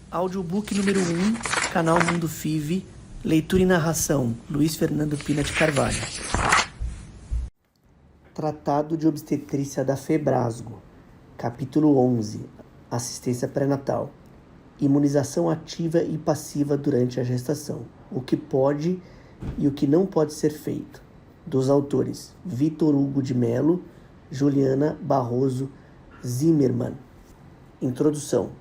Audiobook número 1, canal Mundo FIV, leitura e narração, Luiz Fernando Pina de Carvalho. Tratado de Obstetrícia da Febrasgo, capítulo 11, assistência pré-natal, imunização ativa e passiva durante a gestação, o que pode e o que não pode ser feito, dos autores Vitor Hugo de Mello, Juliana Barroso Zimmermann. Introdução.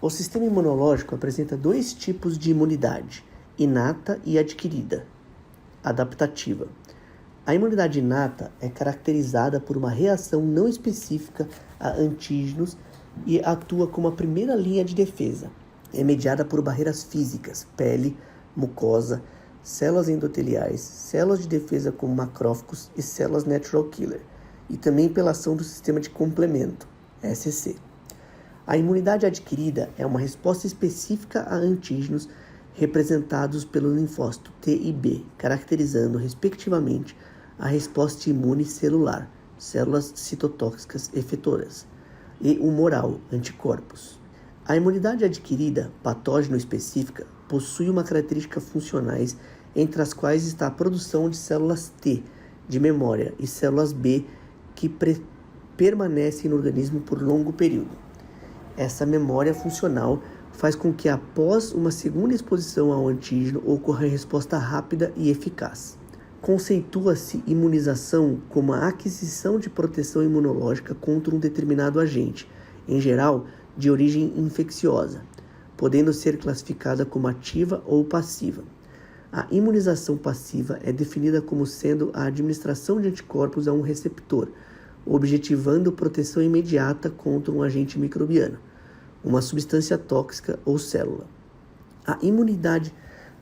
O sistema imunológico apresenta dois tipos de imunidade, inata e adquirida, adaptativa. A imunidade inata é caracterizada por uma reação não específica a antígenos e atua como a primeira linha de defesa. É mediada por barreiras físicas, pele, mucosa, células endoteliais, células de defesa como macrófagos e células natural killer, e também pela ação do sistema de complemento, SC. A imunidade adquirida é uma resposta específica a antígenos representados pelo linfócito T e B, caracterizando, respectivamente, a resposta imune celular, células citotóxicas efetoras, e humoral, anticorpos. A imunidade adquirida, patógeno específica, possui uma característica funcionais entre as quais está a produção de células T de memória e células B que permanecem no organismo por longo período. Essa memória funcional faz com que, após uma segunda exposição ao antígeno, ocorra resposta rápida e eficaz. Conceitua-se imunização como a aquisição de proteção imunológica contra um determinado agente, em geral, de origem infecciosa, podendo ser classificada como ativa ou passiva. A imunização passiva é definida como sendo a administração de anticorpos a um receptor, objetivando proteção imediata contra um agente microbiano, uma substância tóxica ou célula. A imunidade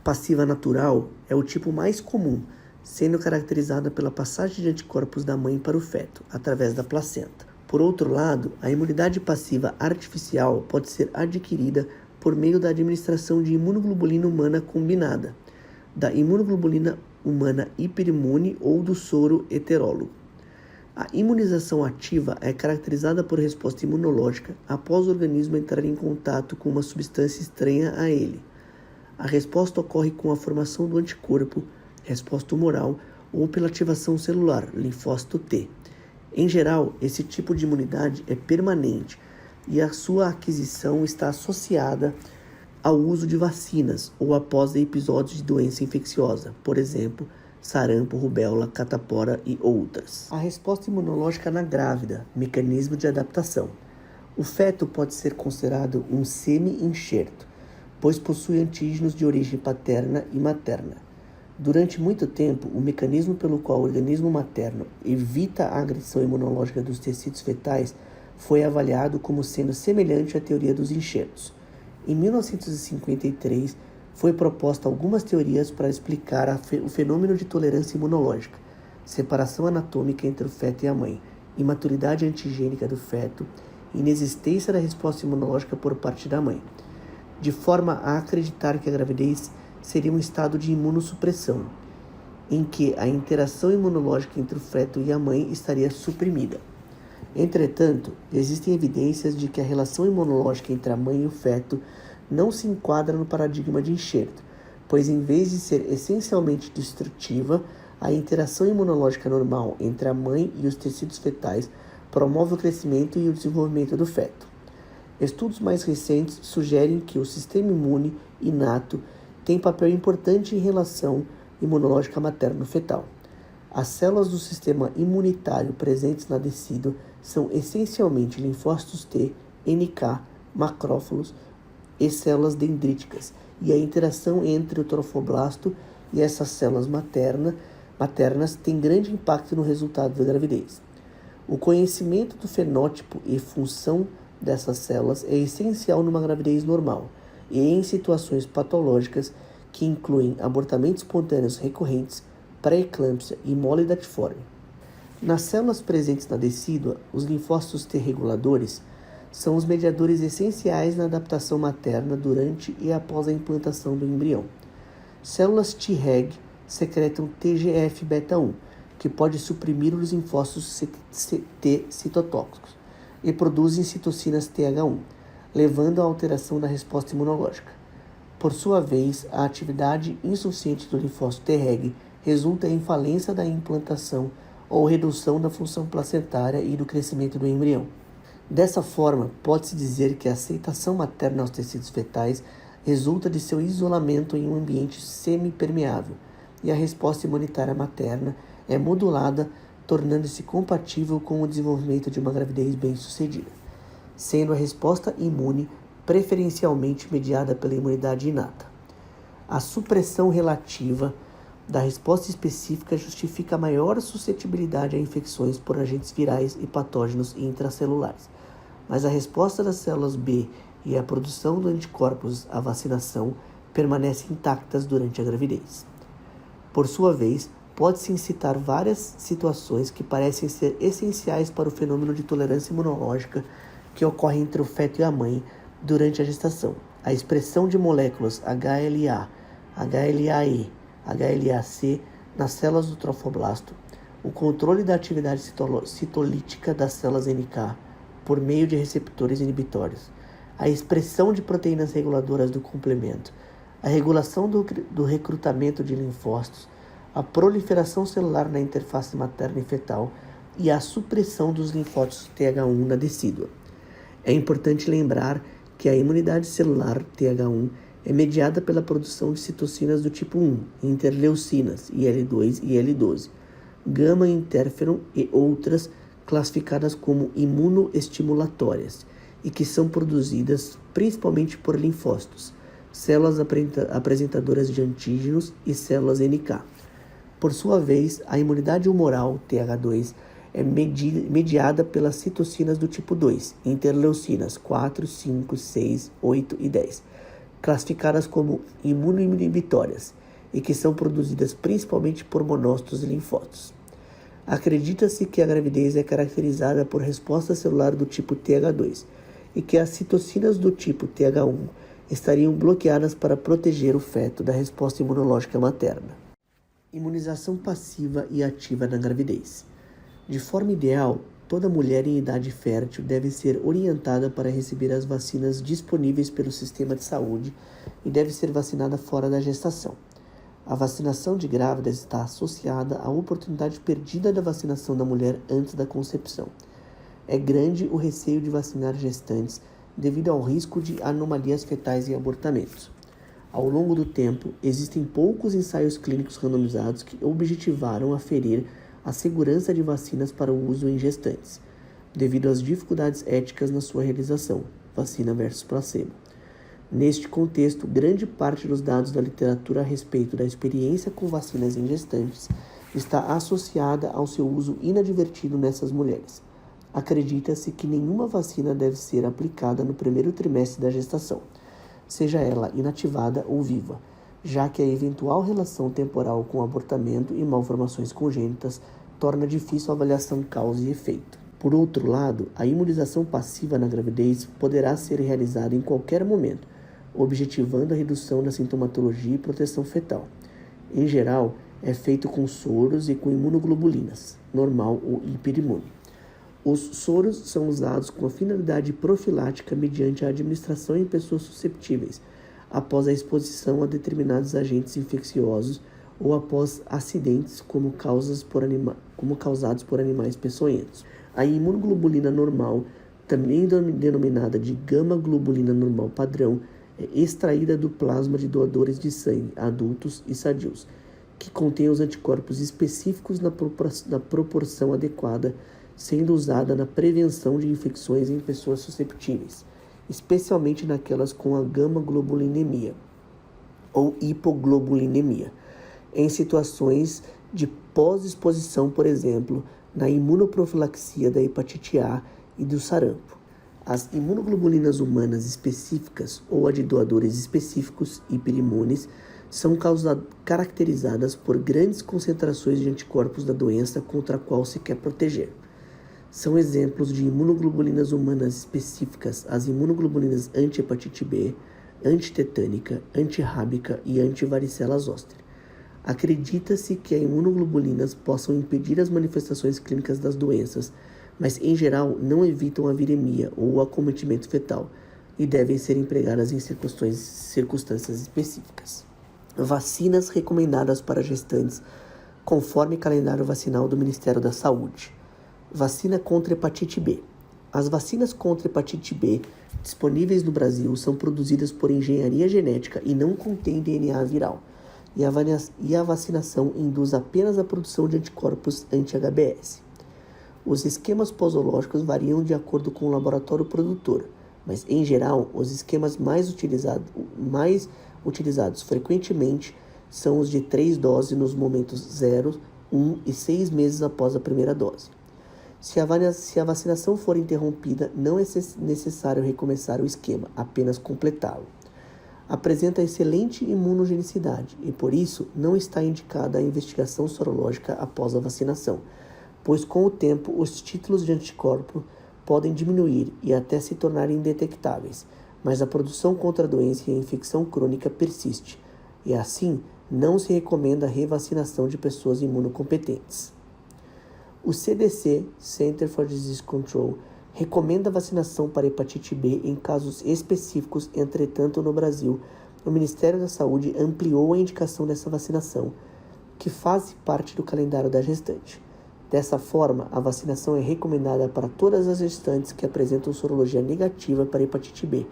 passiva natural é o tipo mais comum, sendo caracterizada pela passagem de anticorpos da mãe para o feto, através da placenta. Por outro lado, a imunidade passiva artificial pode ser adquirida por meio da administração de imunoglobulina humana combinada, da imunoglobulina humana hiperimune ou do soro heterólogo. A imunização ativa é caracterizada por resposta imunológica após o organismo entrar em contato com uma substância estranha a ele. A resposta ocorre com a formação do anticorpo, resposta humoral, ou pela ativação celular, linfócito T. Em geral, esse tipo de imunidade é permanente e a sua aquisição está associada ao uso de vacinas ou após episódios de doença infecciosa, por exemplo, sarampo, rubéola, catapora e outras. A resposta imunológica na grávida, mecanismo de adaptação. O feto pode ser considerado um semi-enxerto, pois possui antígenos de origem paterna e materna. Durante muito tempo, o mecanismo pelo qual o organismo materno evita a agressão imunológica dos tecidos fetais foi avaliado como sendo semelhante à teoria dos enxertos. Em 1953, foi proposta algumas teorias para explicar o fenômeno de tolerância imunológica, separação anatômica entre o feto e a mãe, imaturidade antigênica do feto e inexistência da resposta imunológica por parte da mãe, de forma a acreditar que a gravidez seria um estado de imunossupressão, em que a interação imunológica entre o feto e a mãe estaria suprimida. Entretanto, existem evidências de que a relação imunológica entre a mãe e o feto não se enquadra no paradigma de enxerto, pois em vez de ser essencialmente destrutiva, a interação imunológica normal entre a mãe e os tecidos fetais promove o crescimento e o desenvolvimento do feto. Estudos mais recentes sugerem que o sistema imune inato tem papel importante em relação imunológica materno-fetal. As células do sistema imunitário presentes na decídua são essencialmente linfócitos T, NK, macrófagos e células dendríticas, e a interação entre o trofoblasto e essas células maternas tem grande impacto no resultado da gravidez. O conhecimento do fenótipo e função dessas células é essencial numa gravidez normal e em situações patológicas que incluem abortamentos espontâneos recorrentes, pré-eclâmpsia e mole datiforme. Nas células presentes na decídua, os linfócitos T reguladores são os mediadores essenciais na adaptação materna durante e após a implantação do embrião. Células Treg secretam TGF-beta1, que pode suprimir os linfócitos T citotóxicos, e produzem citocinas TH1. levando à alteração da resposta imunológica. Por sua vez, a atividade insuficiente do linfócito Treg resulta em falência da implantação ou redução da função placentária e do crescimento do embrião. Dessa forma, pode-se dizer que a aceitação materna aos tecidos fetais resulta de seu isolamento em um ambiente semipermeável, e a resposta imunitária materna é modulada, tornando-se compatível com o desenvolvimento de uma gravidez bem-sucedida, sendo a resposta imune preferencialmente mediada pela imunidade inata. A supressão relativa da resposta específica justifica a maior suscetibilidade a infecções por agentes virais e patógenos intracelulares, mas a resposta das células B e a produção de anticorpos à vacinação permanecem intactas durante a gravidez. Por sua vez, pode-se citar várias situações que parecem ser essenciais para o fenômeno de tolerância imunológica que ocorre entre o feto e a mãe durante a gestação. A expressão de moléculas HLA, HLA-E, HLA-C nas células do trofoblasto, o controle da atividade citolítica das células NK por meio de receptores inibitórios, a expressão de proteínas reguladoras do complemento, a regulação do recrutamento de linfócitos, a proliferação celular na interface materna e fetal e a supressão dos linfócitos TH1 na decídua. É importante lembrar que a imunidade celular TH1 é mediada pela produção de citocinas do tipo 1, interleucinas, IL-2 e IL-12, gama-interferon e outras classificadas como imunoestimulatórias e que são produzidas principalmente por linfócitos, células apresentadoras de antígenos e células NK. Por sua vez, a imunidade humoral TH2 é mediada pelas citocinas do tipo 2, interleucinas 4, 5, 6, 8 e 10, classificadas como imunoinibitórias e que são produzidas principalmente por monócitos e linfócitos. Acredita-se que a gravidez é caracterizada por resposta celular do tipo TH2 e que as citocinas do tipo TH1 estariam bloqueadas para proteger o feto da resposta imunológica materna. Imunização passiva e ativa na gravidez. De forma ideal, toda mulher em idade fértil deve ser orientada para receber as vacinas disponíveis pelo sistema de saúde e deve ser vacinada fora da gestação. A vacinação de grávidas está associada à oportunidade perdida da vacinação da mulher antes da concepção. É grande o receio de vacinar gestantes devido ao risco de anomalias fetais e abortamentos. Ao longo do tempo, existem poucos ensaios clínicos randomizados que objetivaram aferir a segurança de vacinas para o uso em gestantes, devido às dificuldades éticas na sua realização, vacina versus placebo. Neste contexto, grande parte dos dados da literatura a respeito da experiência com vacinas em gestantes está associada ao seu uso inadvertido nessas mulheres. Acredita-se que nenhuma vacina deve ser aplicada no primeiro trimestre da gestação, seja ela inativada ou viva, já que a eventual relação temporal com abortamento e malformações congênitas torna difícil a avaliação causa e efeito. Por outro lado, a imunização passiva na gravidez poderá ser realizada em qualquer momento, objetivando a redução da sintomatologia e proteção fetal. Em geral, é feito com soros e com imunoglobulinas, normal ou hiperimune. Os soros são usados com a finalidade profilática mediante a administração em pessoas susceptíveis, após a exposição a determinados agentes infecciosos ou após acidentes como causados por animais peçonhentos. A imunoglobulina normal, também denominada de gama-globulina normal padrão, é extraída do plasma de doadores de sangue, adultos e sadios, que contém os anticorpos específicos na proporção adequada, sendo usada na prevenção de infecções em pessoas susceptíveis, especialmente naquelas com a gama-globulinemia ou hipoglobulinemia, em situações de pós-exposição, por exemplo, na imunoprofilaxia da hepatite A e do sarampo. As imunoglobulinas humanas específicas ou a de doadores específicos, hiperimunes, são caracterizadas por grandes concentrações de anticorpos da doença contra a qual se quer proteger. São exemplos de imunoglobulinas humanas específicas as imunoglobulinas anti-hepatite B, antitetânica, antirrábica e antivaricela zoster. Acredita-se que as imunoglobulinas possam impedir as manifestações clínicas das doenças, mas em geral não evitam a viremia ou o acometimento fetal, e devem ser empregadas em circunstâncias específicas. Vacinas recomendadas para gestantes conforme calendário vacinal do Ministério da Saúde. Vacina contra hepatite B. As vacinas contra hepatite B disponíveis no Brasil são produzidas por engenharia genética e não contêm DNA viral, e a vacinação induz apenas a produção de anticorpos anti-HBs. Os esquemas posológicos variam de acordo com o laboratório produtor, mas, em geral, os esquemas mais utilizados frequentemente são os de 3 doses nos momentos 0, 1 e 6 meses após a primeira dose. Se a vacinação for interrompida, não é necessário recomeçar o esquema, apenas completá-lo. Apresenta excelente imunogenicidade e, por isso, não está indicada a investigação sorológica após a vacinação, pois com o tempo os títulos de anticorpo podem diminuir e até se tornarem indetectáveis, mas a produção contra a doença e a infecção crônica persiste, e assim não se recomenda a revacinação de pessoas imunocompetentes. O CDC, Center for Disease Control, recomenda a vacinação para hepatite B em casos específicos. Entretanto, no Brasil, o Ministério da Saúde ampliou a indicação dessa vacinação, que faz parte do calendário da gestante. Dessa forma, a vacinação é recomendada para todas as gestantes que apresentam sorologia negativa para hepatite B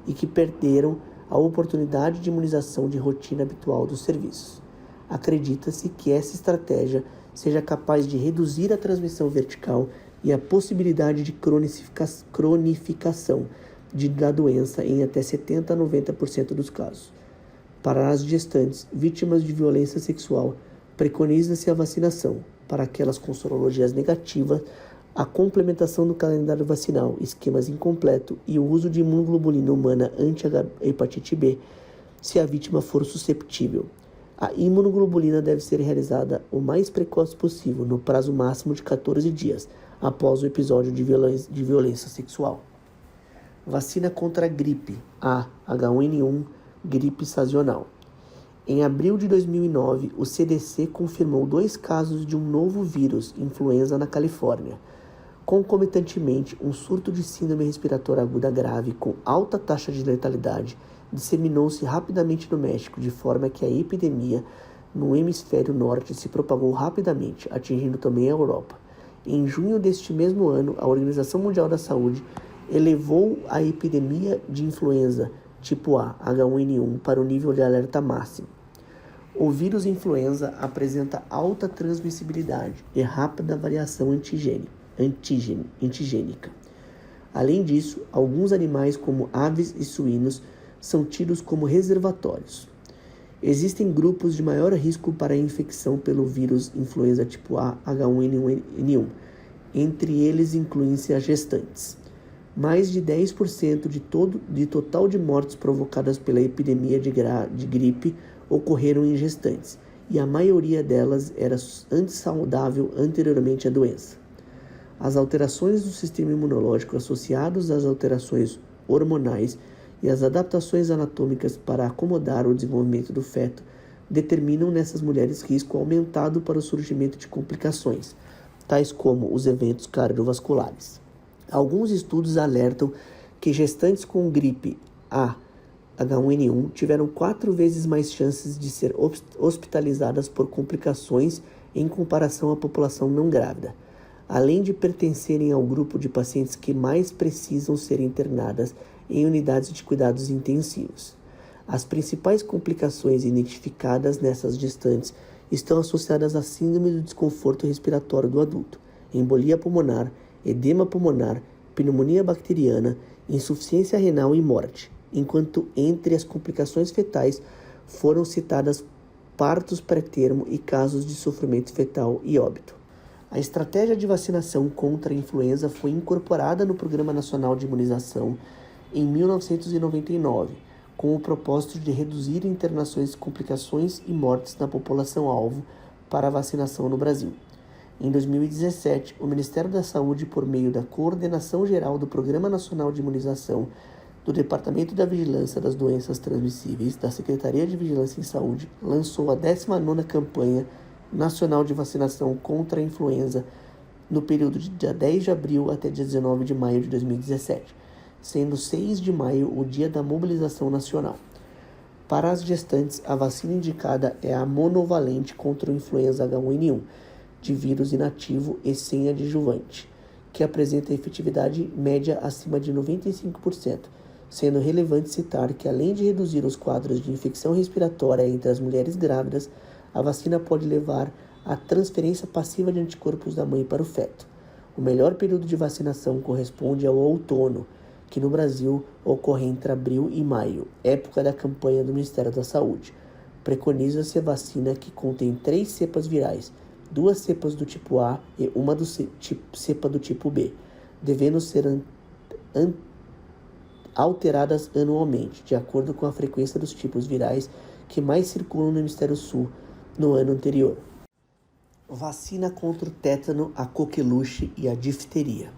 e que perderam a oportunidade de imunização de rotina habitual dos serviços. Acredita-se que essa estratégia seja capaz de reduzir a transmissão vertical e a possibilidade de cronificação da doença em até 70% a 90% dos casos. Para as gestantes vítimas de violência sexual, preconiza-se a vacinação. Para aquelas com sorologias negativas, a complementação do calendário vacinal, esquemas incompleto e o uso de imunoglobulina humana anti-hepatite B, se a vítima for susceptível. A imunoglobulina deve ser realizada o mais precoce possível, no prazo máximo de 14 dias, após o episódio de violência sexual. Vacina contra a gripe A, H1N1, gripe sazonal. Em abril de 2009, o CDC confirmou 2 casos de um novo vírus, influenza, na Califórnia. Concomitantemente, um surto de síndrome respiratória aguda grave com alta taxa de letalidade disseminou-se rapidamente no México, de forma que a epidemia no hemisfério norte se propagou rapidamente, atingindo também a Europa. Em junho deste mesmo ano, a Organização Mundial da Saúde elevou a epidemia de influenza tipo A, H1N1, para o nível de alerta máximo. O vírus influenza apresenta alta transmissibilidade e rápida variação antigênica. Além disso, alguns animais, como aves e suínos, são tidos como reservatórios. Existem grupos de maior risco para a infecção pelo vírus influenza tipo A, H1N1. Entre eles incluem-se as gestantes. Mais de 10% de total de mortes provocadas pela epidemia de gripe ocorreram em gestantes, e a maioria delas era saudável anteriormente à doença. As alterações do sistema imunológico associadas às alterações hormonais e as adaptações anatômicas para acomodar o desenvolvimento do feto determinam nessas mulheres risco aumentado para o surgimento de complicações, tais como os eventos cardiovasculares. Alguns estudos alertam que gestantes com gripe A, H1N1 tiveram 4 vezes mais chances de ser hospitalizadas por complicações em comparação à população não grávida, além de pertencerem ao grupo de pacientes que mais precisam ser internadas em unidades de cuidados intensivos. As principais complicações identificadas nessas gestantes estão associadas à síndrome do desconforto respiratório do adulto, embolia pulmonar, edema pulmonar, pneumonia bacteriana, insuficiência renal e morte, enquanto entre as complicações fetais foram citadas partos pré-termo e casos de sofrimento fetal e óbito. A estratégia de vacinação contra a influenza foi incorporada no Programa Nacional de Imunização em 1999, com o propósito de reduzir internações, complicações e mortes na população-alvo para a vacinação no Brasil. Em 2017, o Ministério da Saúde, por meio da Coordenação Geral do Programa Nacional de Imunização, do Departamento da Vigilância das Doenças Transmissíveis, da Secretaria de Vigilância em Saúde, lançou a 19ª Campanha Nacional de Vacinação contra a Influenza no período de dia 10 de abril até dia 19 de maio de 2017, sendo 6 de maio o dia da mobilização nacional. Para as gestantes, a vacina indicada é a monovalente contra o influenza H1N1, de vírus inativo e sem adjuvante, que apresenta efetividade média acima de 95%, sendo relevante citar que, além de reduzir os quadros de infecção respiratória entre as mulheres grávidas, a vacina pode levar à transferência passiva de anticorpos da mãe para o feto. O melhor período de vacinação corresponde ao outono, que no Brasil ocorre entre abril e maio, época da campanha do Ministério da Saúde. Preconiza-se a vacina que contém 3 cepas virais, 2 cepas do tipo A e uma cepa do tipo B, devendo ser alteradas anualmente, de acordo com a frequência dos tipos virais que mais circulam no Hemisfério Sul no ano anterior. Vacina contra o tétano, a coqueluche e a difteria.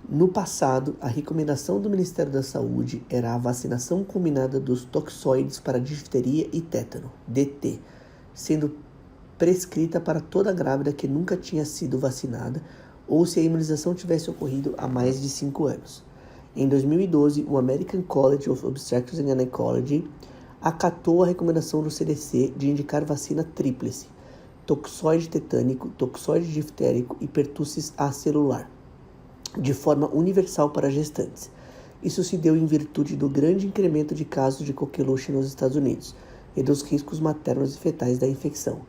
No passado, a recomendação do Ministério da Saúde era a vacinação combinada dos toxoides para difteria e tétano, DT, sendo prescrita para toda grávida que nunca tinha sido vacinada ou se a imunização tivesse ocorrido há mais de 5 anos. Em 2012, o American College of Obstetrics and Gynecology acatou a recomendação do CDC de indicar vacina tríplice, toxoide tetânico, toxoide diftérico e pertussis acelular, de forma universal para gestantes. Isso se deu em virtude do grande incremento de casos de coqueluche nos Estados Unidos e dos riscos maternos e fetais da infecção.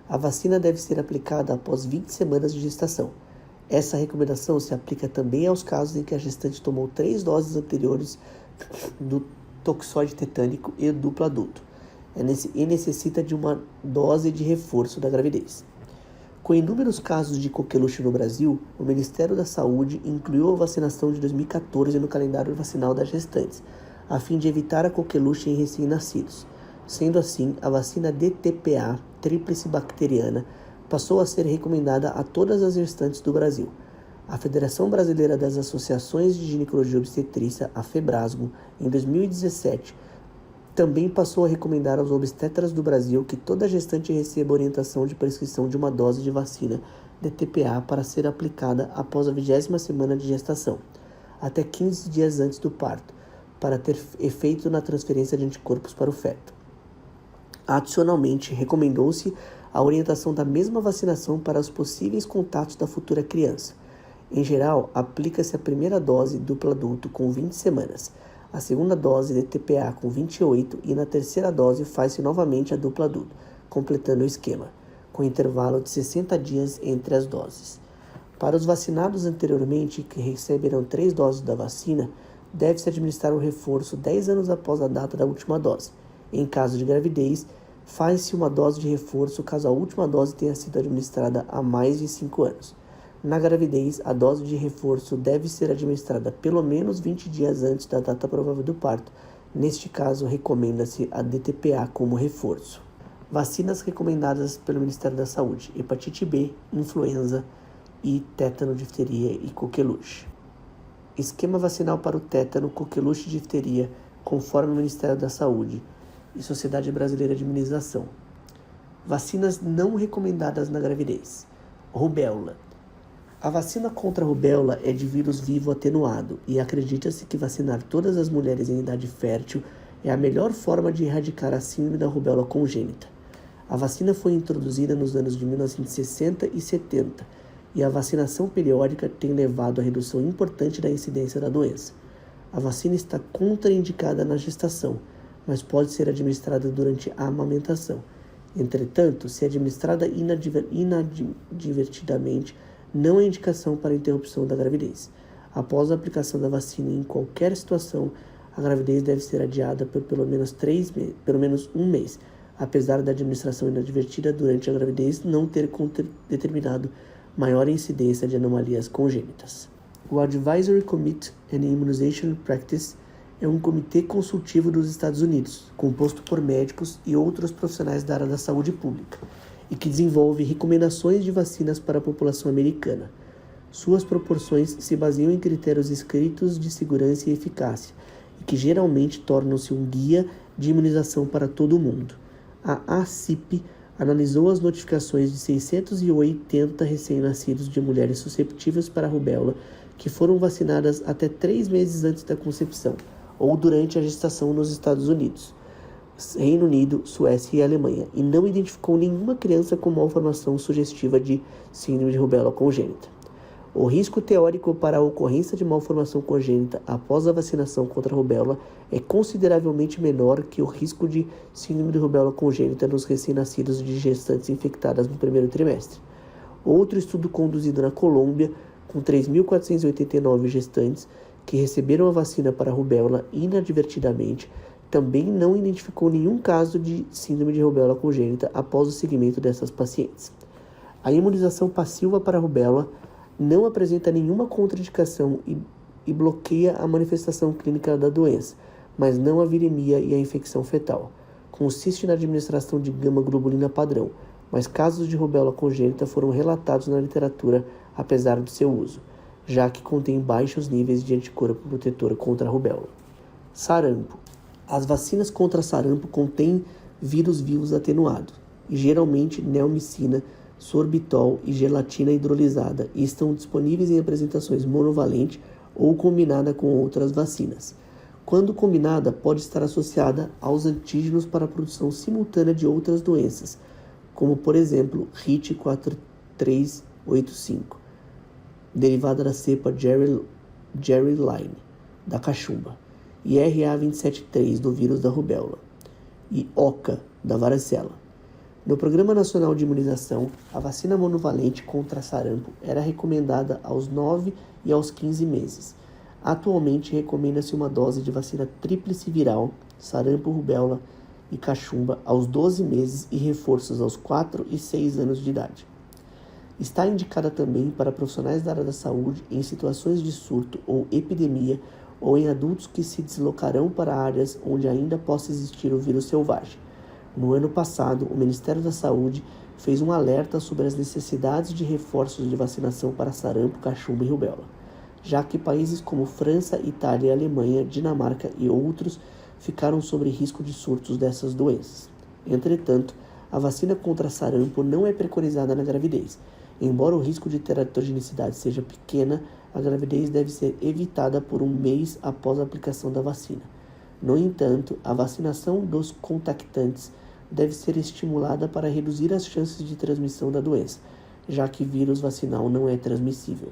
A vacina deve ser aplicada após 20 semanas de gestação. Essa recomendação se aplica também aos casos em que a gestante tomou 3 doses anteriores do toxoide tetânico e duplo adulto e necessita de uma dose de reforço da gravidez. Com inúmeros casos de coqueluche no Brasil, o Ministério da Saúde incluiu a vacinação de 2014 no calendário vacinal das gestantes, a fim de evitar a coqueluche em recém-nascidos. Sendo assim, a vacina DTPA, tríplice bacteriana, passou a ser recomendada a todas as gestantes do Brasil. A Federação Brasileira das Associações de Ginecologia e Obstetrícia, a FEBRASGO, em 2017, também passou a recomendar aos obstetras do Brasil que toda gestante receba orientação de prescrição de uma dose de vacina DTPA para ser aplicada após a 20ª semana de gestação, até 15 dias antes do parto, para ter efeito na transferência de anticorpos para o feto. Adicionalmente, recomendou-se a orientação da mesma vacinação para os possíveis contatos da futura criança. Em geral, aplica-se a primeira dose duplo adulto com 20 semanas, a segunda dose de TPA com 28 e na terceira dose faz-se novamente a duplo adulto, completando o esquema, com intervalo de 60 dias entre as doses. Para os vacinados anteriormente que receberão 3 doses da vacina, deve-se administrar um reforço 10 anos após a data da última dose. Em caso de gravidez, faz-se uma dose de reforço caso a última dose tenha sido administrada há mais de 5 anos. Na gravidez, a dose de reforço deve ser administrada pelo menos 20 dias antes da data provável do parto. Neste caso, recomenda-se a DTPA como reforço. Vacinas recomendadas pelo Ministério da Saúde: hepatite B, influenza e tétano, difteria e coqueluche. Esquema vacinal para o tétano, coqueluche e difteria, conforme o Ministério da Saúde e Sociedade Brasileira de Imunização. Vacinas não recomendadas na gravidez. Rubéola. A vacina contra a rubéola é de vírus vivo atenuado e acredita-se que vacinar todas as mulheres em idade fértil é a melhor forma de erradicar a síndrome da rubéola congênita. A vacina foi introduzida nos anos de 1960 e 70 e a vacinação periódica tem levado à redução importante da incidência da doença. A vacina está contraindicada na gestação, mas pode ser administrada durante a amamentação. Entretanto, se administrada inadvertidamente, não há indicação para interrupção da gravidez. Após a aplicação da vacina em qualquer situação, a gravidez deve ser adiada por pelo menos um mês, apesar da administração inadvertida durante a gravidez não ter determinado maior incidência de anomalias congênitas. O Advisory Committee on Immunization Practice é um comitê consultivo dos Estados Unidos, composto por médicos e outros profissionais da área da saúde pública, e que desenvolve recomendações de vacinas para a população americana. Suas proporções se baseiam em critérios escritos de segurança e eficácia, e que geralmente tornam-se um guia de imunização para todo o mundo. A ACIP analisou as notificações de 680 recém-nascidos de mulheres susceptíveis para a rubéola que foram vacinadas até 3 meses antes da concepção ou durante a gestação nos Estados Unidos, Reino Unido, Suécia e Alemanha, e não identificou nenhuma criança com malformação sugestiva de síndrome de rubéola congênita. O risco teórico para a ocorrência de malformação congênita após a vacinação contra a rubéola é consideravelmente menor que o risco de síndrome de rubéola congênita nos recém-nascidos de gestantes infectadas no primeiro trimestre. Outro estudo conduzido na Colômbia, com 3.489 gestantes que receberam a vacina para a rubéola inadvertidamente, também não identificou nenhum caso de síndrome de rubéola congênita após o seguimento dessas pacientes. A imunização passiva para a rubéola não apresenta nenhuma contraindicação e bloqueia a manifestação clínica da doença, mas não a viremia e a infecção fetal. Consiste na administração de gama-globulina padrão, mas casos de rubéola congênita foram relatados na literatura apesar do seu uso, já que contém baixos níveis de anticorpo protetor contra a rubéola. Sarampo. As vacinas contra sarampo contêm vírus vivos atenuados, e geralmente neomicina, sorbitol e gelatina hidrolisada, e estão disponíveis em apresentações monovalente ou combinada com outras vacinas. Quando combinada, pode estar associada aos antígenos para a produção simultânea de outras doenças, como por exemplo RIT 4385, derivada da cepa Jerry Line, da cachumba, e RA273 do vírus da rubéola, e OCA da varicela. No Programa Nacional de Imunização, a vacina monovalente contra sarampo era recomendada aos 9 e aos 15 meses. Atualmente, recomenda-se uma dose de vacina tríplice viral, sarampo, rubéola e cachumba aos 12 meses e reforços aos 4 e 6 anos de idade. Está indicada também para profissionais da área da saúde em situações de surto ou epidemia ou em adultos que se deslocarão para áreas onde ainda possa existir o vírus selvagem. No ano passado, o Ministério da Saúde fez um alerta sobre as necessidades de reforços de vacinação para sarampo, cachumba e rubéola, já que países como França, Itália, Alemanha, Dinamarca e outros ficaram sob risco de surtos dessas doenças. Entretanto, a vacina contra sarampo não é preconizada na gravidez. Embora o risco de teratogenicidade seja pequena, a gravidez deve ser evitada por um mês após a aplicação da vacina. No entanto, a vacinação dos contactantes deve ser estimulada para reduzir as chances de transmissão da doença, já que vírus vacinal não é transmissível.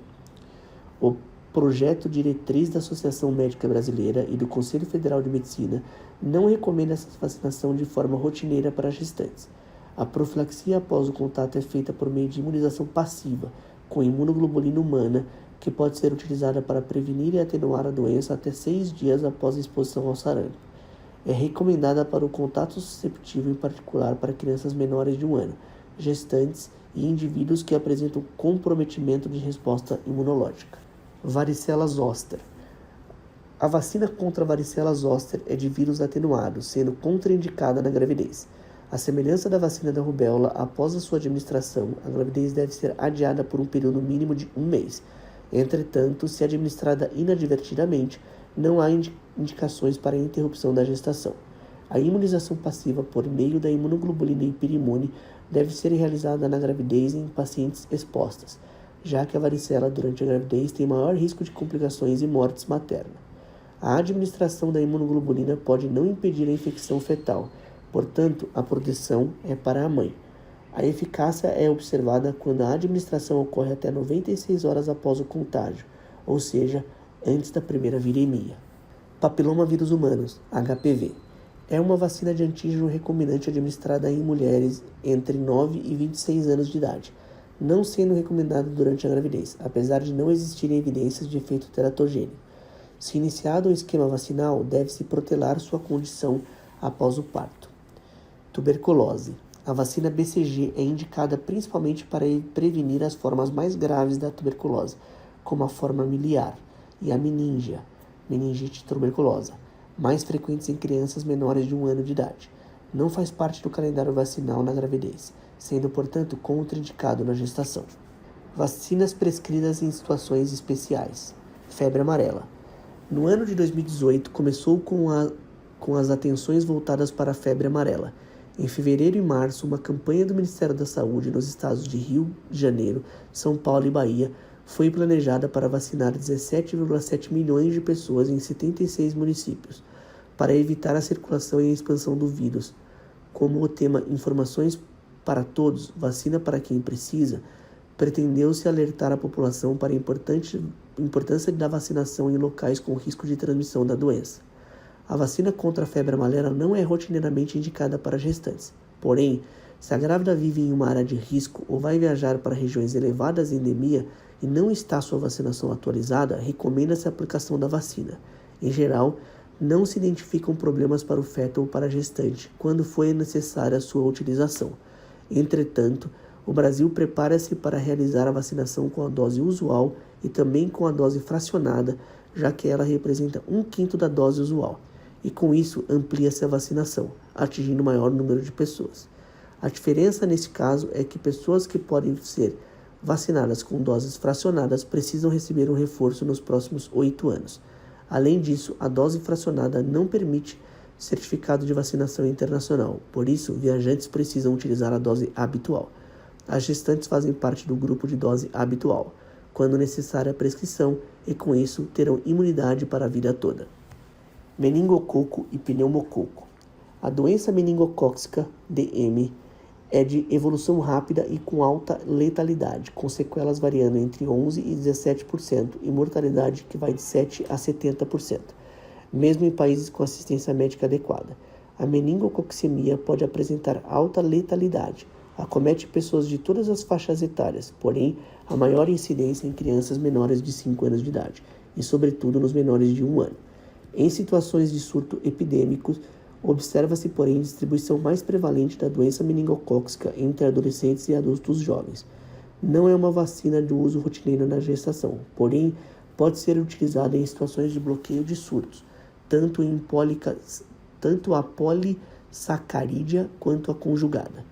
O projeto diretriz da Associação Médica Brasileira e do Conselho Federal de Medicina não recomenda essa vacinação de forma rotineira para gestantes. A profilaxia após o contato é feita por meio de imunização passiva, com imunoglobulina humana, que pode ser utilizada para prevenir e atenuar a doença até 6 dias após a exposição ao sarampo. É recomendada para o contato susceptível, em particular para crianças menores de 1 ano, gestantes e indivíduos que apresentam comprometimento de resposta imunológica. Varicela zoster. A vacina contra a varicela zoster é de vírus atenuado, sendo contraindicada na gravidez. À semelhança da vacina da rubéola, após a sua administração, a gravidez deve ser adiada por um período mínimo de 1 mês. Entretanto, se administrada inadvertidamente, não há indicações para a interrupção da gestação. A imunização passiva por meio da imunoglobulina hiperimune deve ser realizada na gravidez em pacientes expostas, já que a varicela durante a gravidez tem maior risco de complicações e mortes materna. A administração da imunoglobulina pode não impedir a infecção fetal, portanto, a proteção é para a mãe. A eficácia é observada quando a administração ocorre até 96 horas após o contágio, ou seja, antes da primeira viremia. Papilomavírus humanos, HPV. É uma vacina de antígeno recombinante administrada em mulheres entre 9 e 26 anos de idade, não sendo recomendada durante a gravidez, apesar de não existirem evidências de efeito teratogênico. Se iniciado o esquema vacinal, deve-se protelar sua condição após o parto. Tuberculose. A vacina BCG é indicada principalmente para prevenir as formas mais graves da tuberculose, como a forma miliar e a meningite tuberculosa, mais frequentes em crianças menores de 1 ano de idade. Não faz parte do calendário vacinal na gravidez, sendo, portanto, contraindicado na gestação. Vacinas prescritas em situações especiais. Febre amarela. No ano de 2018, começou com as atenções voltadas para a febre amarela. Em fevereiro e março, uma campanha do Ministério da Saúde nos estados de Rio de Janeiro, São Paulo e Bahia foi planejada para vacinar 17,7 milhões de pessoas em 76 municípios, para evitar a circulação e a expansão do vírus. Como o tema Informações para Todos, Vacina para Quem Precisa, pretendeu-se alertar a população para a importância da vacinação em locais com risco de transmissão da doença. A vacina contra a febre amarela não é rotineiramente indicada para gestantes. Porém, se a grávida vive em uma área de risco ou vai viajar para regiões elevadas de endemia e não está sua vacinação atualizada, recomenda-se a aplicação da vacina. Em geral, não se identificam problemas para o feto ou para a gestante quando foi necessária a sua utilização. Entretanto, o Brasil prepara-se para realizar a vacinação com a dose usual e também com a dose fracionada, já que ela representa 1/5 da dose usual. E com isso amplia-se a vacinação, atingindo o maior número de pessoas. A diferença nesse caso é que pessoas que podem ser vacinadas com doses fracionadas precisam receber um reforço nos próximos 8 anos. Além disso, a dose fracionada não permite certificado de vacinação internacional, por isso, viajantes precisam utilizar a dose habitual. As gestantes fazem parte do grupo de dose habitual, quando necessária a prescrição, e com isso terão imunidade para a vida toda. Meningococo e pneumococo. A doença meningocócica, DM, é de evolução rápida e com alta letalidade, com sequelas variando entre 11% e 17% e mortalidade que vai de 7% a 70%, mesmo em países com assistência médica adequada. A meningococcemia pode apresentar alta letalidade, acomete pessoas de todas as faixas etárias, porém, a maior incidência em crianças menores de 5 anos de idade, e sobretudo nos menores de 1 ano. Em situações de surto epidêmico, observa-se, porém, distribuição mais prevalente da doença meningocócica entre adolescentes e adultos jovens. Não é uma vacina de uso rotineiro na gestação, porém, pode ser utilizada em situações de bloqueio de surtos, tanto a polissacarídea quanto a conjugada.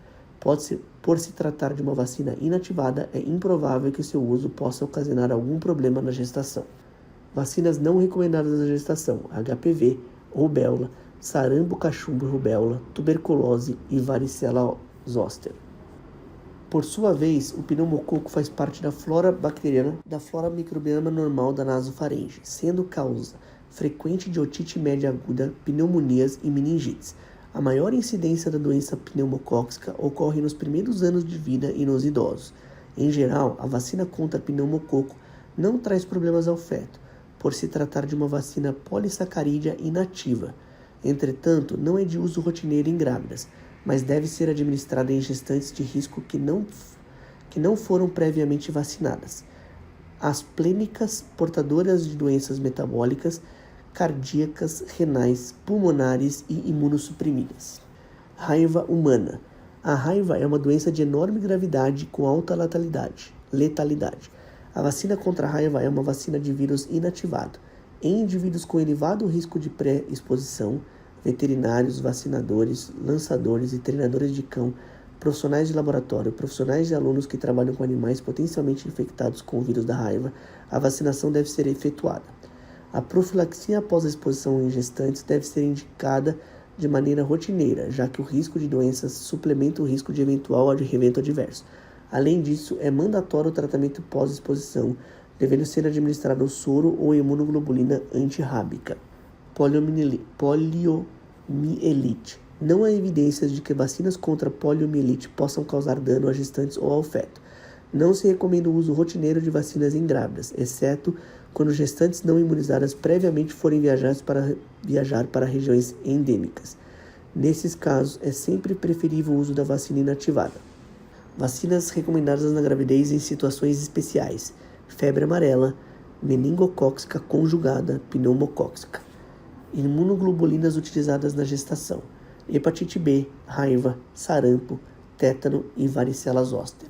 Por se tratar de uma vacina inativada, é improvável que seu uso possa ocasionar algum problema na gestação. Vacinas não recomendadas na gestação: HPV, rubéola, sarampo, cachumbo e rubéola, tuberculose e varicela zoster. Por sua vez, o pneumococo faz parte da flora microbiana normal da nasofaringe, sendo causa frequente de otite média aguda, pneumonias e meningites. A maior incidência da doença pneumocócica ocorre nos primeiros anos de vida e nos idosos. Em geral, a vacina contra pneumococo não traz problemas ao feto, por se tratar de uma vacina polissacarídea inativa. Entretanto, não é de uso rotineiro em grávidas, mas deve ser administrada em gestantes de risco que não foram previamente vacinadas. As plênicas portadoras de doenças metabólicas, cardíacas, renais, pulmonares e imunossuprimidas. Raiva humana. A raiva é uma doença de enorme gravidade com alta letalidade. A vacina contra a raiva é uma vacina de vírus inativado. Em indivíduos com elevado risco de pré-exposição, veterinários, vacinadores, lançadores e treinadores de cão, profissionais de laboratório, profissionais e alunos que trabalham com animais potencialmente infectados com o vírus da raiva, a vacinação deve ser efetuada. A profilaxia após a exposição em gestantes deve ser indicada de maneira rotineira, já que o risco de doenças suplementa o risco de eventual evento adverso. Além disso, é mandatório o tratamento pós-exposição, devendo ser administrado o soro ou imunoglobulina antirrábica. Poliomielite. Não há evidências de que vacinas contra poliomielite possam causar dano a gestantes ou ao feto. Não se recomenda o uso rotineiro de vacinas em grávidas, exceto quando gestantes não imunizadas previamente forem viajar para regiões endêmicas. Nesses casos, é sempre preferível o uso da vacina inativada. Vacinas recomendadas na gravidez em situações especiais: febre amarela, meningocócica conjugada, pneumocócica. Imunoglobulinas utilizadas na gestação: hepatite B, raiva, sarampo, tétano e varicela zoster.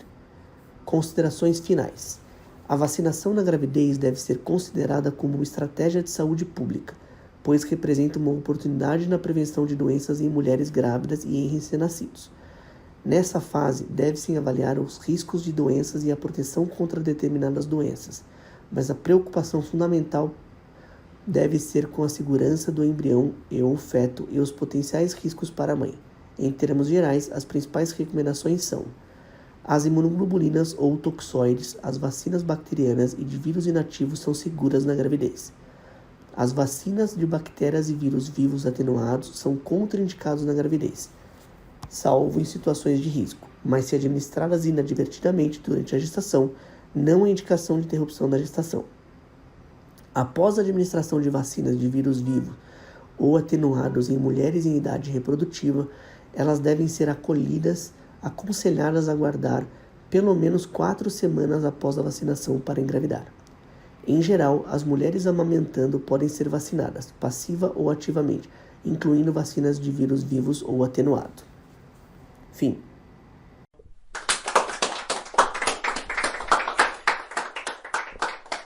Considerações finais. A vacinação na gravidez deve ser considerada como uma estratégia de saúde pública, pois representa uma oportunidade na prevenção de doenças em mulheres grávidas e em recém-nascidos. Nessa fase, deve-se avaliar os riscos de doenças e a proteção contra determinadas doenças, mas a preocupação fundamental deve ser com a segurança do embrião e o feto e os potenciais riscos para a mãe. Em termos gerais, as principais recomendações são: As imunoglobulinas ou toxoides, as vacinas bacterianas e de vírus inativos são seguras na gravidez. As vacinas de bactérias e vírus vivos atenuados são contraindicados na gravidez, salvo em situações de risco, mas se administradas inadvertidamente durante a gestação, não há indicação de interrupção da gestação. Após a administração de vacinas de vírus vivos ou atenuados em mulheres em idade reprodutiva, elas devem ser aconselhadas a aguardar pelo menos 4 semanas após a vacinação para engravidar. Em geral, as mulheres amamentando podem ser vacinadas, passiva ou ativamente, incluindo vacinas de vírus vivos ou atenuado. Fim.